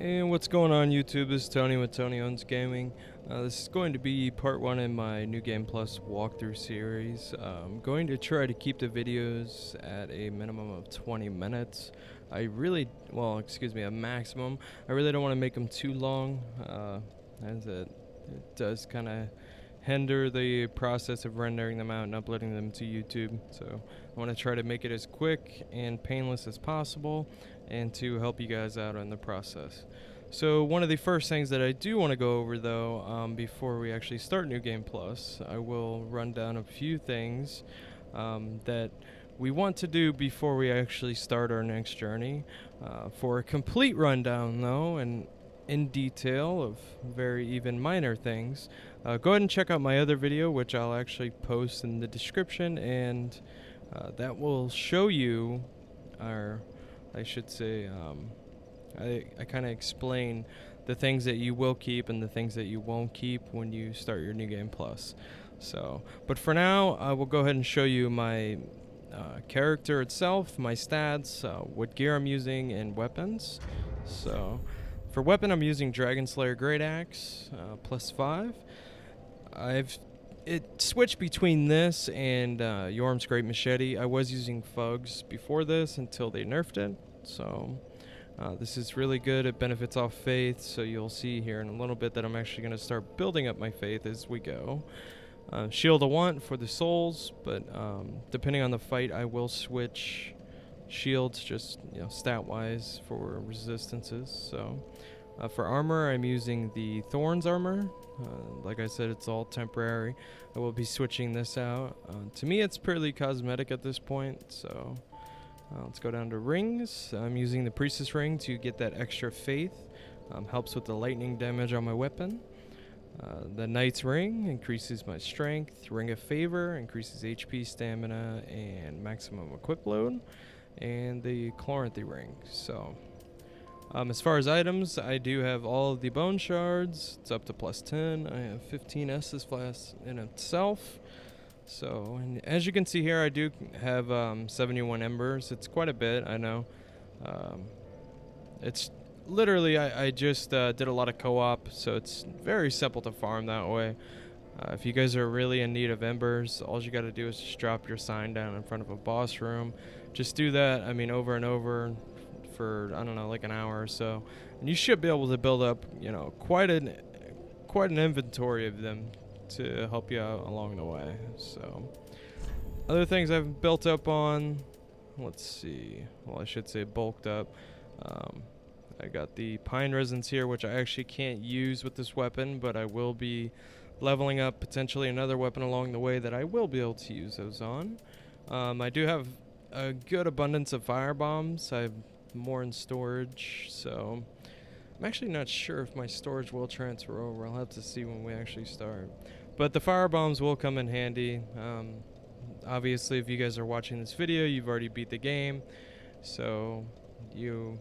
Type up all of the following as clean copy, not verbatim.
And what's going on YouTube? This is Tony with Tony Owns Gaming. This is going to be part 1 in my New Game Plus walkthrough series. I'm going to try to keep the videos at a minimum of 20 minutes. A maximum. I really don't want to make them too long, as it does kind of hinder the process of rendering them out and uploading them to YouTube. So I want to try to make it as quick and painless as possible and to help you guys out in the process. So one of the first things that I do want to go over though, before we actually start New Game Plus, I will run down a few things that we want to do before we actually start our next journey. For a complete rundown though, and in detail of very even minor things, go ahead and check out my other video, which I'll actually post in the description, and that will show you, or I should say, I kind of explain the things that you will keep and the things that you won't keep when you start your New Game Plus. So, but for now, I will go ahead and show you my character itself, my stats, what gear I'm using, and weapons. So, for weapon, I'm using Dragon Slayer Great Axe, +5. It switched between this and Yorm's Great Machete. I was using Fugs before this until they nerfed it. So this is really good. It benefits off faith. So you'll see here in a little bit that I'm actually going to start building up my faith as we go. Shield of Want for the souls, but depending on the fight, I will switch shields, just stat-wise for resistances. So for armor, I'm using the Thorns armor. Like I said, it's all temporary. I will be switching this out. To me, it's purely cosmetic at this point. So let's go down to rings. I'm using the Priestess ring to get that extra faith. Helps with the lightning damage on my weapon. The Knight's ring increases my strength. Ring of Favor increases HP, stamina, and maximum equip load. And the Chloranthy ring. So as far as items, I do have all of the bone shards. It's up to +10. I have 15 Estus flasks in itself. So, and as you can see here, I do have 71 embers. It's quite a bit, I know. It's literally, I just did a lot of co-op, so it's very simple to farm that way. If you guys are really in need of embers, all you got to do is just drop your sign down in front of a boss room. Just do that, I mean, over and over for, I don't know, like an hour or so, and you should be able to build up, quite an inventory of them to help you out along the way. So other things I've built up on, let's see, well, I should say bulked up. I got the pine resins here, which I actually can't use with this weapon, but I will be leveling up potentially another weapon along the way that I will be able to use those on. I do have a good abundance of fire bombs. I have more in storage, so I'm actually not sure if my storage will transfer over. I'll have to see when we actually start, but the fire bombs will come in handy. Obviously, if you guys are watching this video, you've already beat the game, so you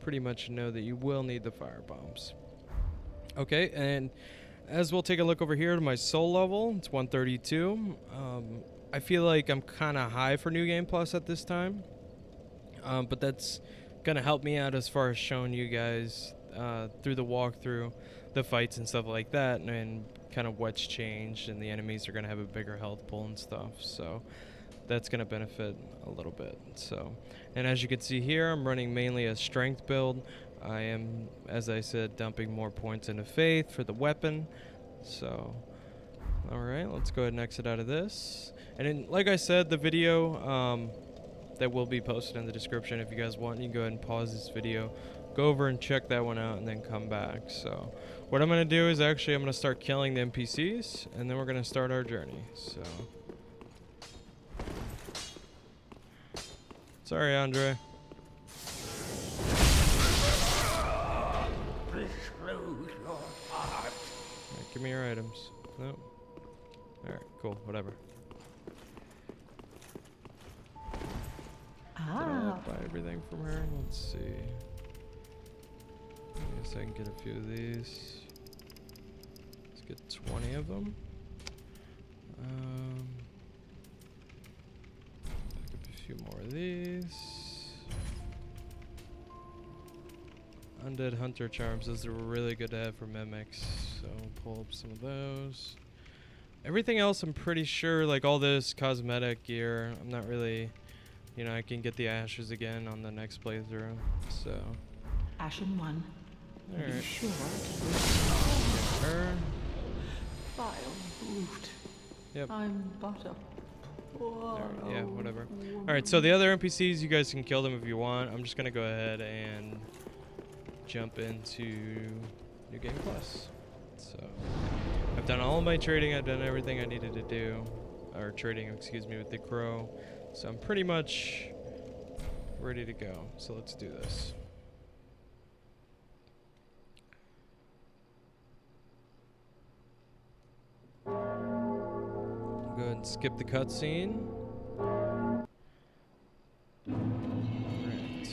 pretty much know that you will need the fire bombs. Okay, and as we'll take a look over here to my soul level, it's 132. I feel like I'm kind of high for New Game Plus at this time. But that's going to help me out as far as showing you guys through the walkthrough, the fights and stuff like that, and kind of what's changed, and the enemies are going to have a bigger health pool and stuff. So that's going to benefit a little bit. So, and as you can see here, I'm running mainly a strength build. I am, as I said, dumping more points into faith for the weapon. So, all right, let's go ahead and exit out of this. And then, like I said, the video that will be posted in the description. If you guys want, you can go ahead and pause this video, go over and check that one out, and then come back. So what I'm going to do is actually I'm going to start killing the NPCs, and then we're going to start our journey. So sorry, Andre. Right, give me your items. Nope. Alright, cool, whatever. Buy everything from her. Let's see. I guess I can get a few of these. Let's get 20 of them. Pick up a few more of these. Undead Hunter Charms. Those are really good to have for mimics. So pull up some of those. Everything else I'm pretty sure, like all this cosmetic gear, I'm not really, you know, I can get the ashes again on the next playthrough. So. Ashen 1. Alright. Be sure to Her. vile brute. Yep. I'm but a poor Yeah, whatever. woman. Alright, so the other NPCs, you guys can kill them if you want. I'm just gonna go ahead and jump into New Game Plus. So, I've done all of my trading. I've done everything I needed to do. Or trading, excuse me, with the crow. So I'm pretty much ready to go. So let's do this. Go ahead and skip the cutscene. Alright.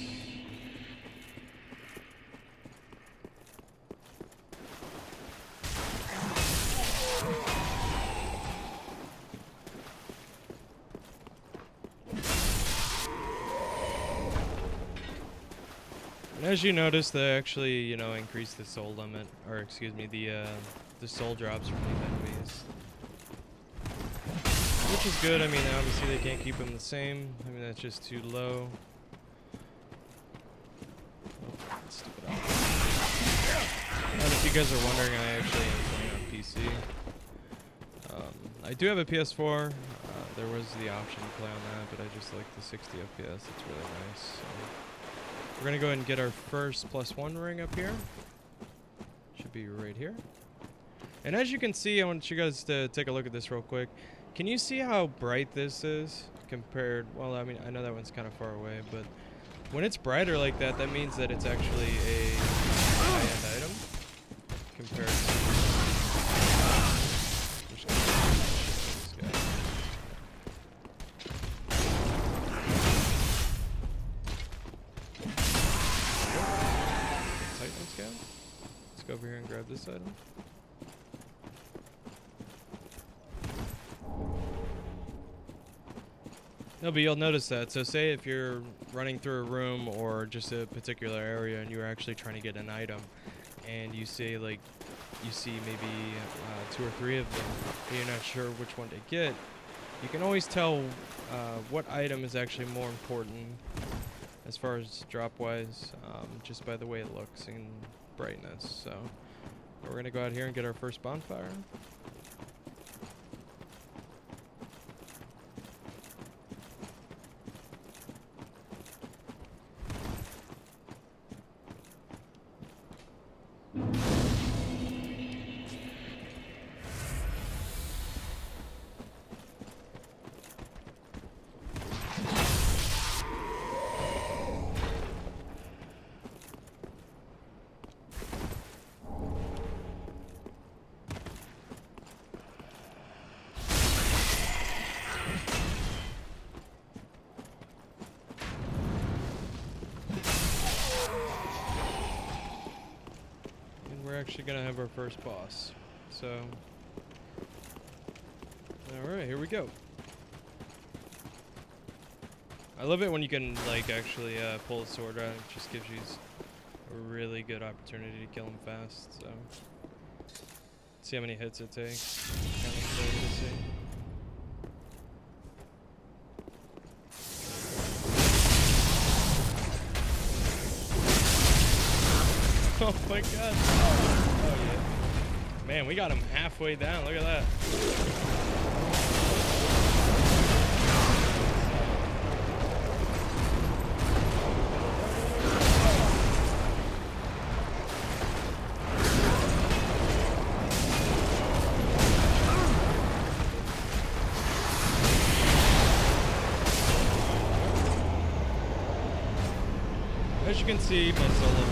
And as you notice, they actually, you know, increase the soul limit, or excuse me, the soul drops from these enemies. Which is good. I mean, obviously they can't keep them the same. I mean, that's just too low. Oh, stupid off. And if you guys are wondering, I actually am playing on PC. I do have a PS4. There was the option to play on that, but I just like the 60 FPS. It's really nice. So we're gonna go ahead and get our first +1 ring up here. Should be right here. And as you can see, I want you guys to take a look at this real quick. Can you see how bright this is compared? Well, I mean, I know that one's kind of far away, but when it's brighter like that, that means that it's actually a high-end item compared to this guy. Titan scan. Let's go over here and grab this item. No, but you'll notice that. So say if you're running through a room or just a particular area and you're actually trying to get an item and you see like, you see maybe 2 or 3 of them and you're not sure which one to get, you can always tell what item is actually more important as far as drop wise, just by the way it looks and brightness. So we're going to go out here and get our first bonfire. We're actually gonna have our first boss. So, alright, here we go. I love it when you can like actually pull a sword out. It just gives you a really good opportunity to kill him fast. So, see how many hits it takes. Kind of excited to see. Oh my god. Oh yeah. Man, we got him halfway down. Look at that. As you can see, my solo.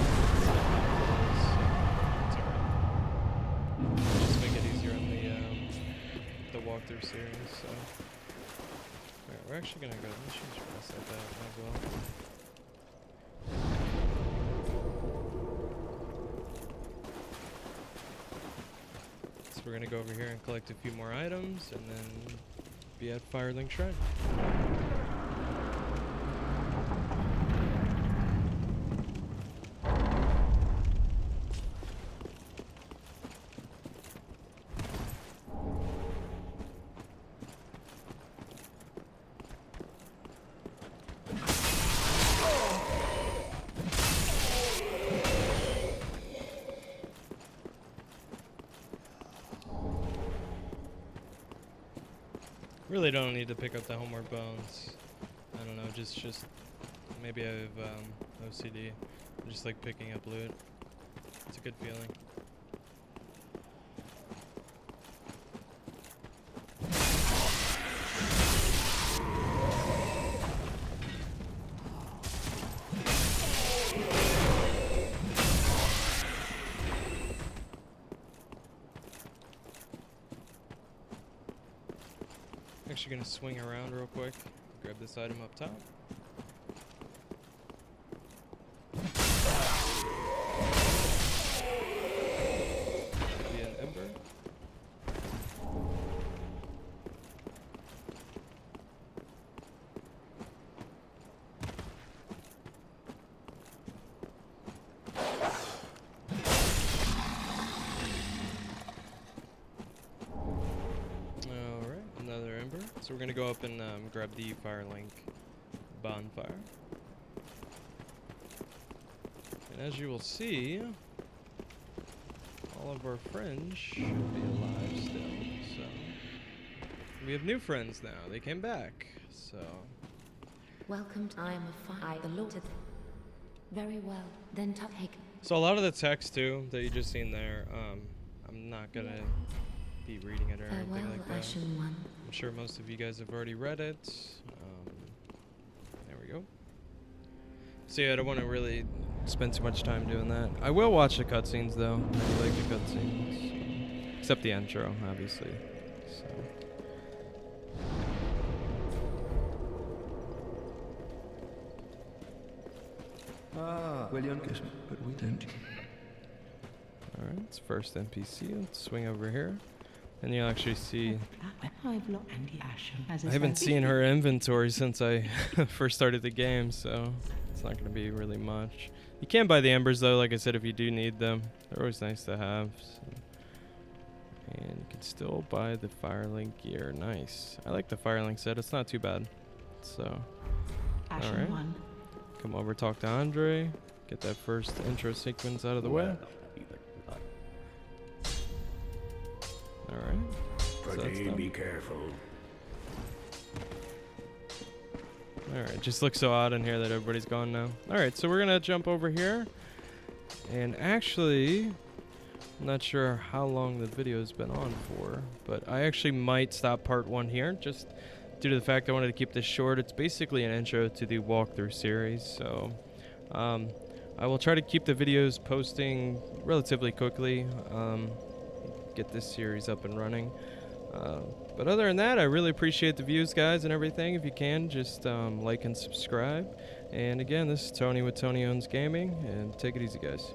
Walkthrough series, so alright, we're actually gonna go. Let's just rest like that as well. So we're gonna go over here and collect a few more items, and then be at Firelink Shrine. Really don't need to pick up the homeward bones. I don't know, just maybe I have OCD. I just like picking up loot. It's a good feeling. Actually gonna swing around real quick, grab this item up top. Be an ember. Another ember. So we're gonna go up and grab the Firelink bonfire. And as you will see, all of our friends should be alive still. So we have new friends now. They came back. So Welcome. I am a fire. The Lord. Very well. Then take. so a lot of the text too that you just seen there, I'm not gonna be reading it or anything like that. Ashen One. I'm sure most of you guys have already read it. There we go. So yeah, I don't want to really spend too much time doing that. I will watch the cutscenes though. I do like the cutscenes, except the intro, obviously. So. Well, but we don't. All right, it's first NPC. Let's swing over here. And you'll actually see, I haven't seen her inventory since I first started the game, so it's not going to be really much. You can buy the embers though, like I said, if you do need them. They're always nice to have. So. And you can still buy the Firelink gear. Nice. I like the Firelink set. It's not too bad. So, alright. Come over, talk to Andre. Get that first intro sequence out of the way. Alright. So be careful. Alright, just looks so odd in here that everybody's gone now. Alright, so we're gonna jump over here. And actually, I'm not sure how long the video's been on for, but I actually might stop part 1 here, just due to the fact I wanted to keep this short. It's basically an intro to the walkthrough series, so I will try to keep the videos posting relatively quickly. Get this series up and running. But other than that, I really appreciate the views, guys, and everything. If you can, just like and subscribe. And again, this is Tony with Tony Owns Gaming, and take it easy, guys.